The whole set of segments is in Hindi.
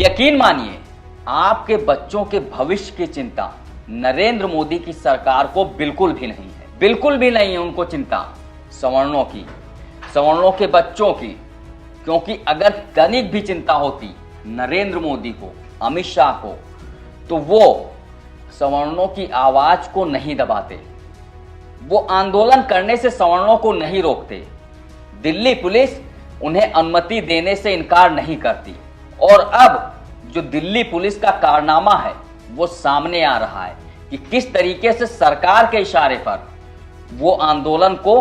यकीन मानिए, आपके बच्चों के भविष्य की चिंता नरेंद्र मोदी की सरकार को बिल्कुल भी नहीं है। बिल्कुल भी नहीं है उनको चिंता सवर्णों की, सवर्णों के बच्चों की। क्योंकि अगर तनिक भी चिंता होती नरेंद्र मोदी को, अमित शाह को, तो वो सवर्णों की आवाज को नहीं दबाते, वो आंदोलन करने से सवर्णों को नहीं रोकते। दिल्ली पुलिस उन्हें अनुमति देने से इनकार नहीं करती। और अब जो दिल्ली पुलिस का कारनामा है वो सामने आ रहा है कि किस तरीके से सरकार के इशारे पर वो आंदोलन को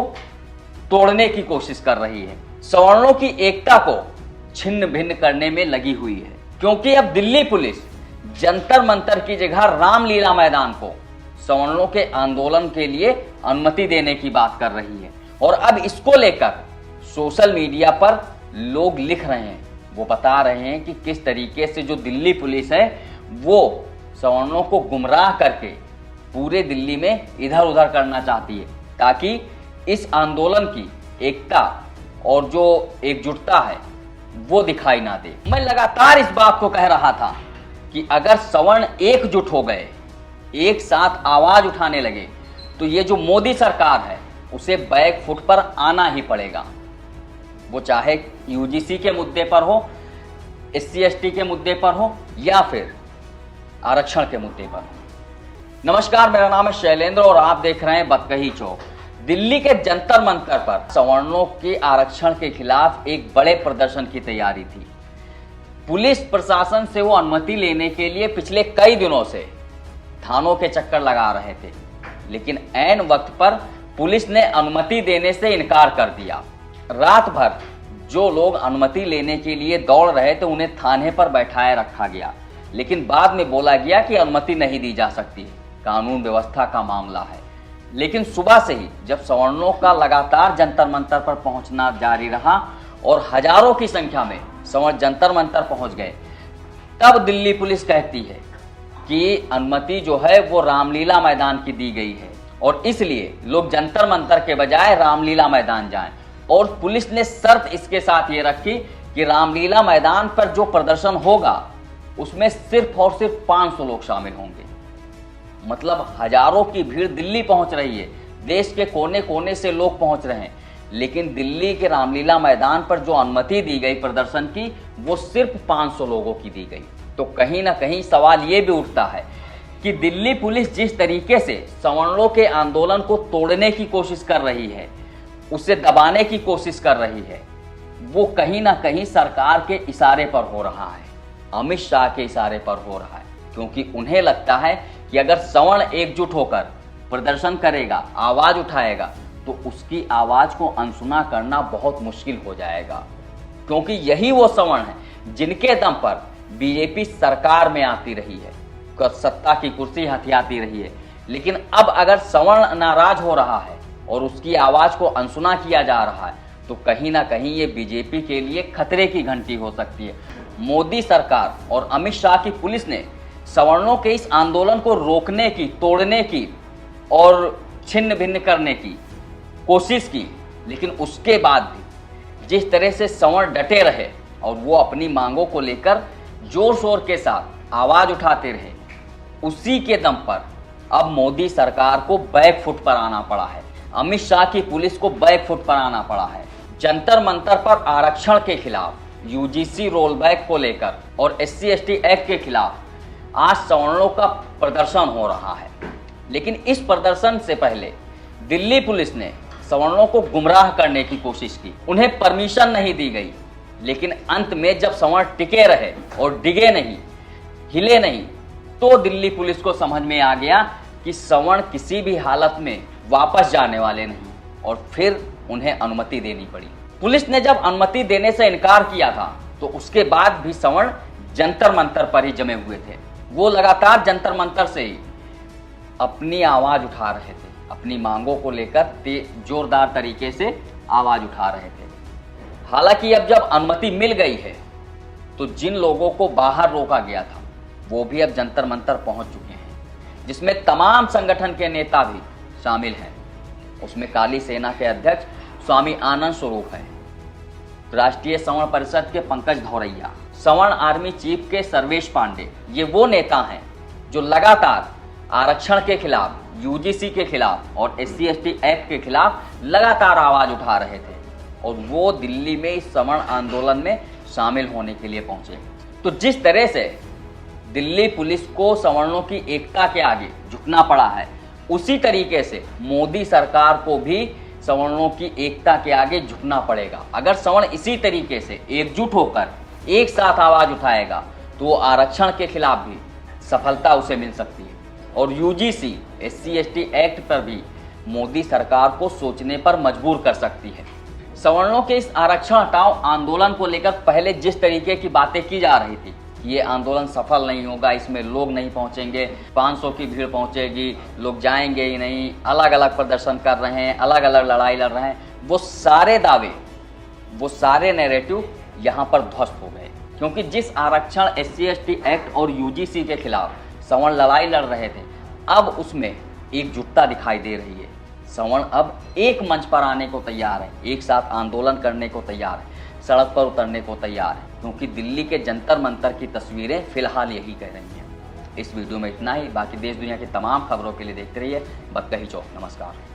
तोड़ने की कोशिश कर रही है, सवर्णों की एकता को छिन्न भिन्न करने में लगी हुई है। क्योंकि अब दिल्ली पुलिस जंतर मंतर की जगह रामलीला मैदान को सवर्णों के आंदोलन के लिए अनुमति देने की बात कर रही है। और अब इसको लेकर सोशल मीडिया पर लोग लिख रहे हैं, वो बता रहे हैं कि किस तरीके से जो दिल्ली पुलिस है वो सवर्णों को गुमराह करके पूरे दिल्ली में इधर उधर करना चाहती है, ताकि इस आंदोलन की एकता और जो एकजुटता है वो दिखाई ना दे। मैं लगातार इस बात को कह रहा था कि अगर सवर्ण एकजुट हो गए, एक साथ आवाज उठाने लगे, तो ये जो मोदी सरकार है उसे बैक फुट पर आना ही पड़ेगा। वो चाहे यूजीसी के मुद्दे पर हो, SC ST के मुद्दे पर हो, या फिर आरक्षण के मुद्दे पर हो। नमस्कार, मेरा नाम है शैलेंद्र और आप देख रहे हैं बतकही चौक। दिल्ली के जंतर मंतर पर सवर्णों के आरक्षण के खिलाफ एक बड़े प्रदर्शन की तैयारी थी। पुलिस प्रशासन से वो अनुमति लेने के लिए पिछले कई दिनों से थानों के चक्कर लगा रहे थे, लेकिन ऐन वक्त पर पुलिस ने अनुमति देने से इनकार कर दिया। रात भर जो लोग अनुमति लेने के लिए दौड़ रहे थे उन्हें थाने पर बैठाए रखा गया, लेकिन बाद में बोला गया कि अनुमति नहीं दी जा सकती है, कानून व्यवस्था का मामला है। लेकिन सुबह से ही जब सवर्णों का लगातार जंतर मंतर पर पहुंचना जारी रहा और हजारों की संख्या में सवर्ण जंतर मंतर पहुंच गए, तब दिल्ली पुलिस कहती है कि अनुमति जो है वो रामलीला मैदान की दी गई है और इसलिए लोग जंतर मंतर के बजाय रामलीला मैदान जाएं। और पुलिस ने शर्त इसके साथ ये रखी कि रामलीला मैदान पर जो प्रदर्शन होगा उसमें सिर्फ और सिर्फ 500 लोग शामिल होंगे। मतलब हजारों की भीड़ दिल्ली पहुंच रही है, देश के कोने कोने से लोग पहुंच रहे हैं, लेकिन दिल्ली के रामलीला मैदान पर जो अनुमति दी गई प्रदर्शन की वो सिर्फ 500 लोगों की दी गई। तो कहीं ना कहीं सवाल ये भी उठता है कि दिल्ली पुलिस जिस तरीके से सवर्णों के आंदोलन को तोड़ने की कोशिश कर रही है, उसे दबाने की कोशिश कर रही है, वो कहीं ना कहीं सरकार के इशारे पर हो रहा है, अमित शाह के इशारे पर हो रहा है। क्योंकि उन्हें लगता है कि अगर सवर्ण एकजुट होकर प्रदर्शन करेगा, आवाज उठाएगा, तो उसकी आवाज को अनसुना करना बहुत मुश्किल हो जाएगा। क्योंकि यही वो सवर्ण है जिनके दम पर बीजेपी सरकार में आती रही है, सत्ता की कुर्सी हथियाती रही है। लेकिन अब अगर सवर्ण नाराज हो रहा है और उसकी आवाज को अनसुना किया जा रहा है, तो कहीं ना कहीं ये बीजेपी के लिए खतरे की घंटी हो सकती है। मोदी सरकार और अमित शाह की पुलिस ने सवर्णों के इस आंदोलन को रोकने की, तोड़ने की और छिन्न भिन्न करने की कोशिश की, लेकिन उसके बाद भी जिस तरह से सवर्ण डटे रहे और वो अपनी मांगों को लेकर जोर शोर के साथ आवाज उठाते रहे, उसी के दम पर अब मोदी सरकार को बैक फुट पर आना पड़ा है, अमित शाह की पुलिस को बैक फुट पर आना पड़ा है। जंतर मंतर पर आरक्षण के खिलाफ, यूजीसी रोल बैक को लेकर और SC ST एक्ट के खिलाफ आज सवर्णों का प्रदर्शन हो रहा है। लेकिन इस प्रदर्शन से पहले दिल्ली पुलिस ने सवर्णों को गुमराह करने की कोशिश की, उन्हें परमिशन नहीं दी गई। लेकिन अंत में जब सवर्ण टिके रहे और डिगे नहीं, हिले नहीं, तो दिल्ली पुलिस को समझ में आ गया कि सवर्ण किसी भी हालत में वापस जाने वाले नहीं, और फिर उन्हें अनुमति देनी पड़ी। पुलिस ने जब अनुमति देने से इनकार किया था तो उसके बाद भी सवर्ण जंतर मंतर पर ही जमे हुए थे। वो लगातार जंतर मंतर से ही अपनी आवाज उठा रहे थे, अपनी मांगों को लेकर जोरदार तरीके से आवाज उठा रहे थे। हालांकि अब जब अनुमति मिल गई है तो जिन लोगों को बाहर रोका गया था वो भी अब जंतर मंतर पहुंच चुके हैं, जिसमें तमाम संगठन के नेता भी शामिल हैं। उसमें काली सेना के अध्यक्ष स्वामी आनंद स्वरूप है, राष्ट्रीय सवर्ण परिषद के पंकज धौरैया, सवर्ण आर्मी चीफ के सर्वेश पांडे, ये वो नेता हैं जो लगातार आरक्षण के खिलाफ, यूजीसी के खिलाफ और SC/ST एक्ट के खिलाफ लगातार आवाज उठा रहे थे और वो दिल्ली में इस सवर्ण आंदोलन में शामिल होने के लिए पहुंचे। तो जिस तरह से दिल्ली पुलिस को सवर्णों की एकता के आगे झुकना पड़ा है, उसी तरीके से मोदी सरकार को भी सवर्णों की एकता के आगे झुकना पड़ेगा। अगर सवर्ण इसी तरीके से एकजुट होकर एक साथ आवाज उठाएगा तो आरक्षण के खिलाफ भी सफलता उसे मिल सकती है और यूजीसी, SC/ST एक्ट पर भी मोदी सरकार को सोचने पर मजबूर कर सकती है। सवर्णों के इस आरक्षण हटाओ आंदोलन को लेकर पहले जिस तरीके की बातें की जा रही थी, ये आंदोलन सफल नहीं होगा, इसमें लोग नहीं पहुंचेंगे, 500 की भीड़ पहुंचेगी, लोग जाएंगे ही नहीं, अलग अलग प्रदर्शन कर रहे हैं, अलग अलग लड़ाई लड़ रहे हैं, वो सारे दावे, वो सारे नैरेटिव यहाँ पर ध्वस्त हो गए। क्योंकि जिस आरक्षण, SC/ST एक्ट और यूजीसी के खिलाफ सवर्ण लड़ाई लड़ रहे थे, अब उसमें एकजुटता दिखाई दे रही है। सवर्ण अब एक मंच पर आने को तैयार है, एक साथ आंदोलन करने को तैयार है, सड़क पर उतरने को तैयार है, क्योंकि दिल्ली के जंतर मंतर की तस्वीरें फिलहाल यही कह रही हैं। इस वीडियो में इतना ही। बाकी देश दुनिया की तमाम खबरों के लिए देखते रहिए बतकही चौक। नमस्कार।